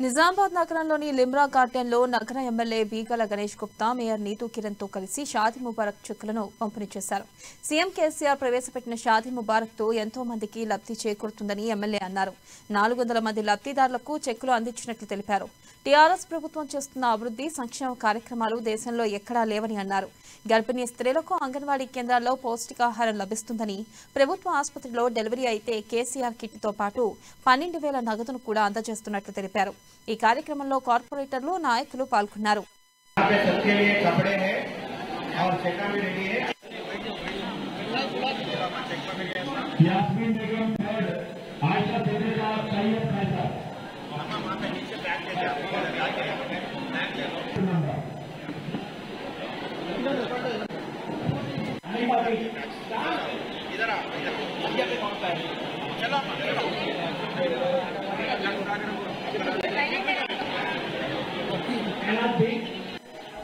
నిజామాబాద్ నగరంలోని లిమ్రా గార్డెన్లో నగర ఎమ్మెల్యే బీగల గణేష్ గుప్తా మేయర్ నీతూ కిరణ్ తో కలిసి షాదీ ముబారక్ చెక్కులను పంపిణీ చేశారు. సీఎం కేసీఆర్ ప్రవేశపెట్టిన షాదీ ముబారక్ తో ఎంతో మందికి లబ్ధి చేకూరుతుందని ఎమ్మెల్యే అన్నారు. 400 మంది లబ్ధిదారులకు చెక్కులు అందించినట్లు తెలిపారు. టీఆర్ఎస్ ప్రభుత్వం చేస్తున్న అభివృద్ధి సంక్షేమ కార్యక్రమాలు దేశంలో ఎక్కడా లేవని అన్నారు. గర్భిణీ స్త్రీలకు అంగన్వాడీ కేంద్రాల్లో పౌష్టికాహారం లభిస్తుందని, ప్రభుత్వ ఆసుపత్రిలో డెలివరీ అయితే కేసీఆర్ కిట్తో పాటు 12,000 నగదును కూడా అందజేస్తున్నట్లు తెలిపారు. ఈ కార్యక్రమంలో కార్పొరేటర్లు, నాయకులు పాల్గొన్నారు.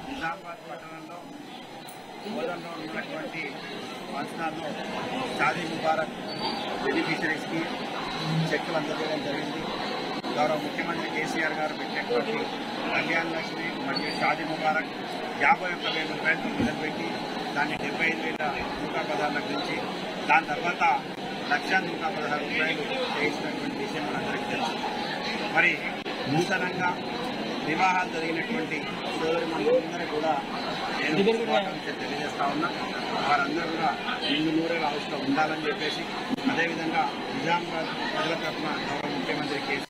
నిజామాబాద్ పట్టణంలో గోదాంలో ఉన్నటువంటి ఫంక్షన్లో షాదీ ముబారక్ బెనిఫిషరీస్కి చెక్కులు అందజేయడం జరిగింది. గౌరవ ముఖ్యమంత్రి కేసీఆర్ గారు పెట్టినటువంటి కళ్యాణ లక్ష్మి మరియు షాదీ ముబారక్ 51,000 రూపాయలతో మొదలుపెట్టి దాన్ని 75,116 నుంచి దాని తర్వాత 1,116 రూపాయలు చేసినటువంటి విషయం మనందరికీ తెలుసు. మరి నూతనంగా వివాహాలు జరిగినటువంటి సోదరి మనందరూ కూడా నేను శుభాకాంక్షలు తెలియజేస్తా ఉన్నా. వారందరూ కూడా నిండు నూరేళ్ళ అవసరం ఉండాలని చెప్పేసి, అదేవిధంగా నిజామాబాద్ ప్రజల తరఫున గౌరవ ముఖ్యమంత్రి కేసీఆర్